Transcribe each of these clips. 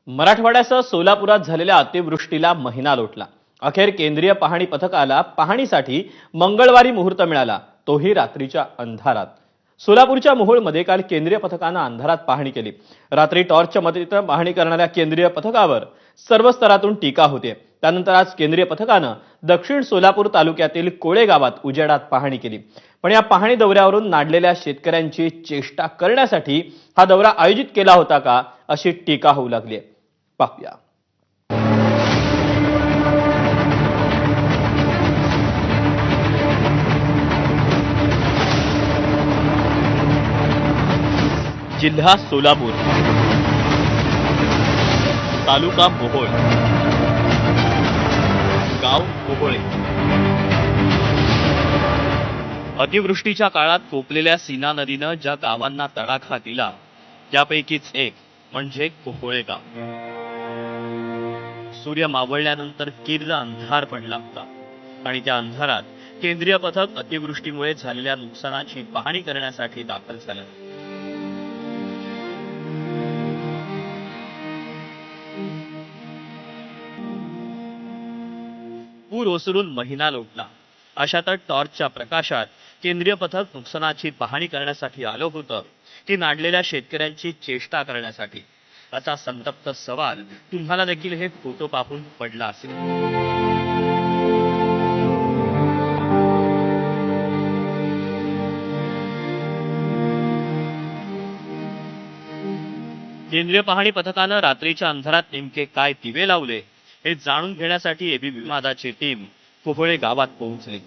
मराठवाड्यासह सोलापुरात झालेल्या अतिवृष्टीला महिना लोटला। अखेर केंद्रीय पाहणी पथकाला पाहणीसाठी मंगळवारी मुहूर्त मिळाला, तोही रात्रीच्या अंधारात। सोलापूरच्या मोहोळमध्ये काल केंद्रीय पथकाने अंधारात पाहणी केली। रात्री टॉर्चच्या मदतीने पाहणी करणाऱ्या केंद्रीय पथकावर सर्व स्तरातून टीका होते। त्यानंतर आज केंद्रीय पथकाने दक्षिण सोलापूर तालुक्यातील कोळे गावात उजेडात पाहणी केली। पण या पाहणी दौऱ्यावरून नाडलेल्या शेतकऱ्यांची चेष्टा करण्यासाठी हा दौरा आयोजित केला होता का, अशी टीका होऊ लागली। पाहूया। जिल्हा सोलापूर, तालुका मोहोळ, गाव मोहोळे। अतिवृष्टीच्या काळात कोपलेल्या सीना नदीनं ज्या गावांना तडाखा दिला त्यापैकीच एक म्हणजे कोहोळे गाव। सूर्य मावळल्यानंतर किर्र अंधार पडला होता आणि त्या अंधारात केंद्रीय पथक अतिवृष्टीमुळे झालेल्या नुकसानाची पाहणी करण्यासाठी दाखल झालं। पूर ओसरून महिना लोटला, अशातच टॉर्चच्या प्रकाशात केंद्रीय पथक नुकसानाची पाहणी करण्यासाठी आलं होतं की नाडलेल्या शेतकऱ्यांची चेष्टा करण्यासाठी, असा संतप्त सवाल तुम्हाला देखील हे फोटो पाहून पडला असेल। केंद्रीय पाहणी पथकानं रात्रीच्या अंधारात नेमके काय दिवे लावले हे जाणून घेण्यासाठी एबीपी माझाची टीम कोहोळे गावात पोहोचली।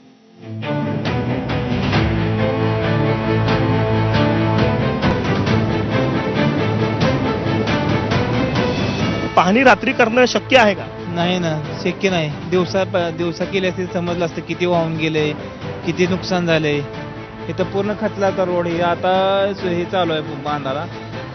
पाहणी रात्री करणं शक्य आहे का? नाही ना, शक्य नाही। दिवसा केले असते समजलं असतं किती वाहून गेले, किती नुकसान झाले। इथं पूर्ण खचला होता रोड। हे आता हे चालू आहे बांधायला,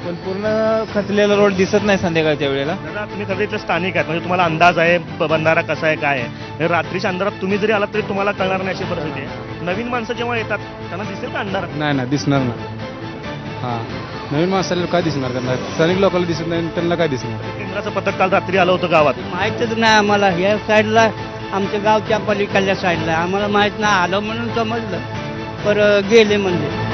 पण पूर्ण खचलेला रोड दिसत नाही संध्याकाळच्या वेळेला। दादा, तुम्ही खरं इथले स्थानिक आहेत, म्हणजे तुम्हाला अंदाज आहे बंधारा कसा आहे, काय आहे। रात्रीच्या अंधारात तुम्ही जरी आलात तरी तुम्हाला कळणार नाही अशी परिस्थिती आहे। नवीन माणसं जेव्हा येतात त्यांना दिसेल का अंधारात? नाही ना, दिसणार ना। हां, नवीन माणसाला काय दिसणार, त्यांना स्थानिक लोकांना दिसत नाही, त्यांना काय दिसणार। केंद्राचं पथक काल रात्री आलं होतं गावात, माहीतच नाही आम्हाला। या साईडला आमच्या गावच्या पलीकडल्या साईडला आम्हाला माहित नाही, आलं म्हणून समजलं, पर गेले म्हणजे।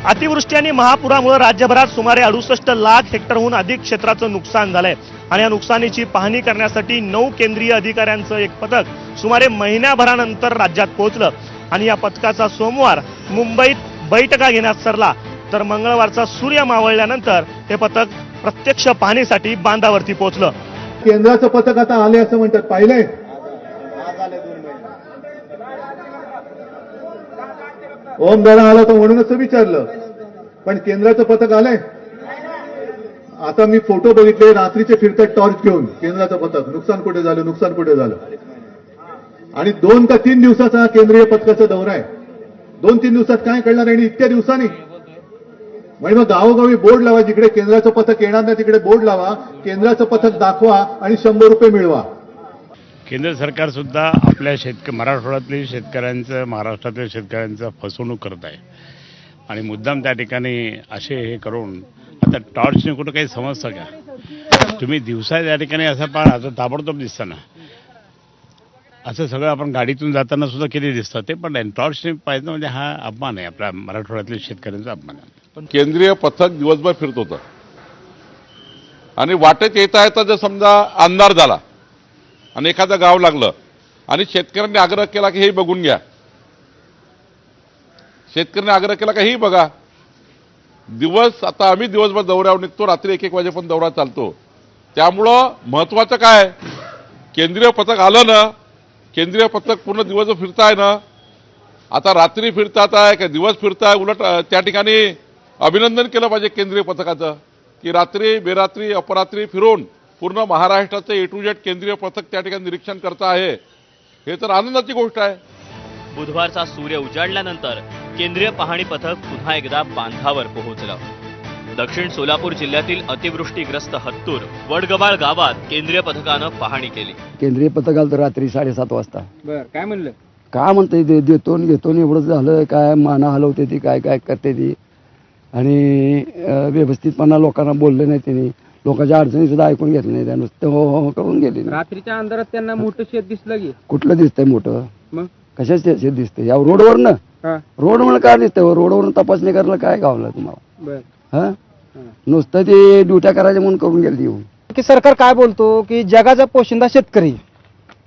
अतिवृष्टी आणि महापुरामुळे राज्यभरात सुमारे 68 लाख हेक्टरहून अधिक क्षेत्राचं नुकसान झालंय आणि या नुकसानीची पाहणी करण्यासाठी 9 केंद्रीय अधिकाऱ्यांचं एक पथक सुमारे महिन्याभरानंतर राज्यात पोहोचलं आणि या पथकाचा सोमवार मुंबईत बैठका घेण्यात सरला, तर मंगळवारचा सूर्य मावळल्यानंतर हे पथक प्रत्यक्ष पाहणीसाठी बांधावरती पोहोचलं। केंद्राचं पथक आता आले असं म्हणतात, पाहिलंय? ओम दादा आला तर म्हणूनच विचारलं, पण केंद्राचं पथक आलंय? आता मी फोटो बघितले, रात्रीचे फिरतात टॉर्च घेऊन केंद्राचं पथक। नुकसान कुठे झालं, नुकसान कुठे झालं। आणि 2 का 3 दिवसाचा केंद्रीय पथकाचा दौरा आहे। 2-3 दिवसात काय कळणार आणि इतक्या दिवसांनी? म्हणजे मग गावोगावी बोर्ड लावा, जिकडे केंद्राचं पथक येणार नाही तिकडे बोर्ड लावा, केंद्राचं पथक दाखवा आणि 100 रुपये मिळवा। केंद्र सरकार सुद्धा आपल्या मराठवाड्यातल्या शेतकऱ्यांचं, महाराष्ट्रातल्या शेतकऱ्यांचं फसवणूक करत आहे आणि मुद्दाम त्या ठिकाणी असे हे करून आता टॉर्चने कुठं काही समजतं का? तुम्ही दिवसा त्या ठिकाणी असं पाहा, आता ताबडतोब दिसतं ना, असं सगळं आपण गाडीतून जाताना सुद्धा किती दिसतं, ते पण नाही। टॉर्चने पाहिजे म्हणजे हा अपमान आहे, आपल्या मराठवाड्यातल्या शेतकऱ्यांचा अपमान आहे। पण केंद्रीय पथक दिवसभर फिरत होतं आणि वाटेत येता येता जर समजा अंधार झाला आणि एखादं गाव लागलं आणि शेतकऱ्यांनी आग्रह केला की हे बघून घ्या, शेतकऱ्यांनी आग्रह केला की हे बघा, आता आम्ही दिवसभर दौऱ्यावर निघतो, रात्री 1-1 वाजेपर्यंत दौरा चालतो। त्यामुळं महत्वाचं काय, केंद्रीय पथक आलं ना, केंद्रीय पथक पूर्ण दिवस फिरताय ना, आता रात्री फिरतात आहे का दिवस फिरताय, उलट त्या ठिकाणी अभिनंदन केलं पाहिजे केंद्रीय पथकाचं की रात्री बेरात्री अपरात्री फिरून पूर्ण महाराष्ट्राचं A to Z केंद्रीय पथक त्या ठिकाणी निरीक्षण करत आहे, हे तर आनंदाची गोष्ट आहे। बुधवारचा सूर्य उजाडल्यानंतर केंद्रीय पाहणी पथक पुन्हा एकदा बांधावर पोहोचलं। दक्षिण सोलापूर जिल्ह्यातील अतिवृष्टीग्रस्त हत्तूर वडगबाळ गावात केंद्रीय पथकानं पाहणी केली। केंद्रीय पथक आलं तर रात्री 7:30 वाजता। बरं, काय म्हणलं? काय म्हणते, देतो घेतो एवढंच झालं, काय माना हलवते ती, काय काय करते ती, आणि व्यवस्थितपणा लोकांना बोलले नाही त्यांनी, लोकांच्या अडचणी सुद्धा ऐकून घेतल्या नाही, त्या नुसतं हो हो करून गेले. रात्रीच्या अंधारात त्यांना मोठं शेत दिसलं की कुठलं दिसतंय मोठं? मग कशाच शेत दिसतंय? या रोडवरनं हा रोडवरनं काय दिसतंय? रोडवरून तपासणी करायला काय गावलं तुम्हाला? बर हा नुसतं ते ड्युट्या करायच्या म्हणून करून गेले येऊन. की सरकार काय बोलतो की जगाचा पोशिंदा शेतकरी,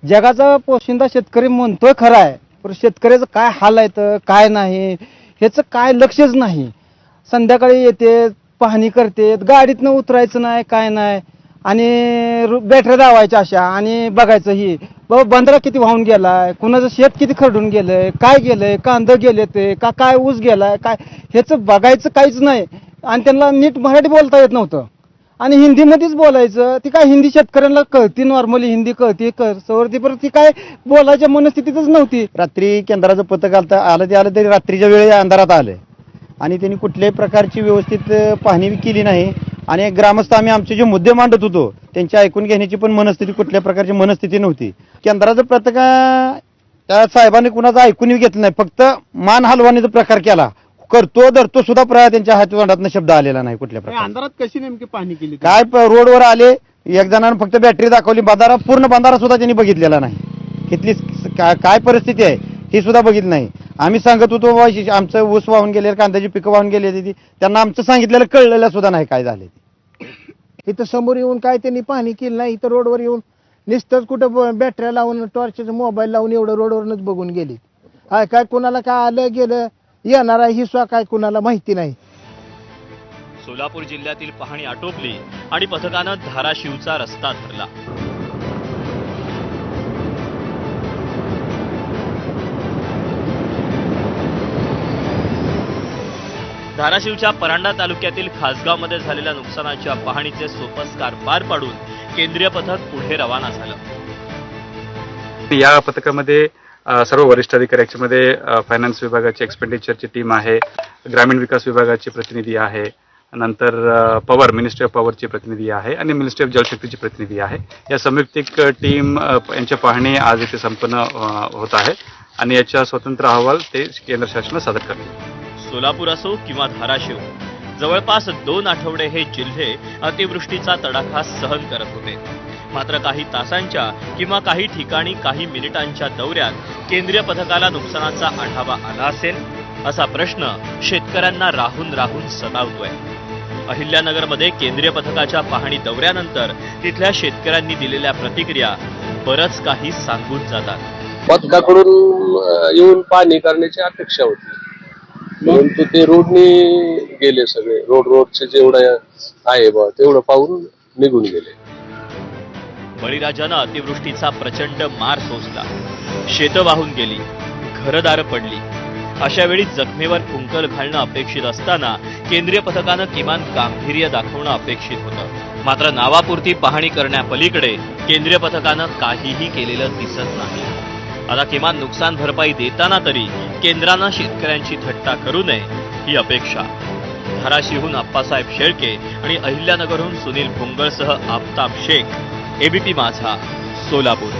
जगाचा पोशिंदा शेतकरी म्हणतोय खरा आहे, पण शेतकऱ्याचं काय हाल आहे तर काय नाही ह्याचं काय लक्षच नाही. संध्याकाळी येते, पाहणी करते, गाडीतनं उतरायचं नाही काय नाही, आणि बॅटऱ्या दावायच्या अशा आणि बघायचं ही बाबा बंदरा किती वाहून गेलाय, कुणाचं शेत किती खरडून गेलंय, काय गेलंय, कांदं गेले ते का काय ऊस गेलाय काय, ह्याचं बघायचं काहीच नाही. आणि त्यांना नीट मराठी बोलता येत नव्हतं आणि हिंदीमध्येच बोलायचं. ती काय हिंदी शेतकऱ्यांना कळती, नॉर्मली हिंदी कळते सवरती, पण ती काय बोलायच्या मनस्थितीतच नव्हती. रात्री केंद्राचं पथक आलं ते आलं तरी रात्रीच्या वेळी अंधारात आलं आणि त्यांनी कुठल्याही प्रकारची व्यवस्थित पाहणी केली नाही. आणि ग्रामस्थ आम्ही आमचे जे मुद्दे मांडत होतो त्यांची ऐकून घेण्याची पण मनस्थिती, कुठल्या प्रकारची मनस्थिती नव्हती. केंद्राचं पथक त्या साहेबांनी कुणाचं ऐकून घेतलं नाही, फक्त मान हलवण्याचा प्रकार केला. करतो धरतो सुद्धा त्यांच्या हातोंडातनं शब्द आलेला नाही कुठल्या प्रकारे. अंधारात कशी नेमकी पाहणी केली? काय रोडवर आले, एक जणांना फक्त बॅटरी दाखवली, पूर्ण बंधारा सुद्धा त्यांनी बघितलेला नाही. इथली काय परिस्थिती आहे हे सुद्धा बघितलं नाही. आम्ही सांगत होतो आमचं ऊस वाहून गेले, कांद्याची पिकं वाहून गेली, त्यांना आमचं सांगितलेलं कळलेलं सुद्धा नाही काय झाले. इथं समोर येऊन काय त्यांनी पाहणी केली नाही, इथं रोडवर येऊन नुसतंच कुठं बॅटऱ्या लावून टॉर्चचा मोबाईल लावून एवढं रोडवरच बघून गेली. काय कोणाला काय आलं गेलं येणार आहे ही सुद्धा काय कुणाला माहिती नाही. सोलापूर जिल्ह्यातील पाहणी आटोपली आणि पथकानं धाराशिवचा रस्ता धरला. धाराशिवच्या परांडा तालुक्यातील खासगावमध्ये झालेल्या नुकसानाच्या पाहणीचे सोपस्कार पार पाडून केंद्रीय पथक पुढे रवाना झालं. या पथकामध्ये सर्व वरिष्ठ अधिकारी, याच्यामध्ये फायनान्स विभागाची एक्सपेंडिचरची टीम आहे, ग्रामीण विकास विभागाचे प्रतिनिधी आहे, नंतर पॉवर, मिनिस्ट्री ऑफ पॉवरची प्रतिनिधी आहे आणि मिनिस्ट्री ऑफ जलशक्तीची प्रतिनिधी आहे. या संयुक्तिक टीम यांच्या पाहणी आज इथे संपन्न होत आहे आणि याचा स्वतंत्र अहवाल ते केंद्र शासनाला सादर करतील. सोलापूर असो किंवा धाराशिव, जवळपास 2 आठवडे हे जिल्हे अतिवृष्टीचा तडाखा सहन करत होते. मात्र काही तासांच्या किंवा काही ठिकाणी काही मिनिटांच्या दौऱ्यात केंद्रीय पथकाला नुकसानाचा आढावा आला असेल असा प्रश्न शेतकऱ्यांना राहून राहून सतावतोय. अहिल्यानगरमध्ये केंद्रीय पथकाच्या पाहणी दौऱ्यानंतर तिथल्या शेतकऱ्यांनी दिलेल्या प्रतिक्रिया बरंच काही सांगून जातात. पथकाकडून येऊन पाहणी करण्याची अपेक्षा होती, परंतु ते रोडने गेले सगळे. रोडचे जेवढं आहे बा तेवढं पाहून निघून गेले. बळीराजानं अतिवृष्टीचा प्रचंड मार सोसला, शेतं वाहून गेली, घरदारं पडली. अशा वेळी जखमेवर कुंकल घालणं अपेक्षित असताना केंद्रीय पथकानं किमान गांभीर्य दाखवणं अपेक्षित होतं. मात्र नावापुरती पाहणी करण्यापलीकडे केंद्रीय पथकानं काहीही केलेलं दिसत नाही. आता किमान नुकसान भरपाई देताना तरी केंद्रानं शेतकऱ्यांची थट्टा करू नये ही अपेक्षा. धाराशिवहून अप्पासाहेब शेळके आणि अहिल्यानगरहून सुनील भुंगळसह आफताब शेख, एबीपी माझा, सोलापूर.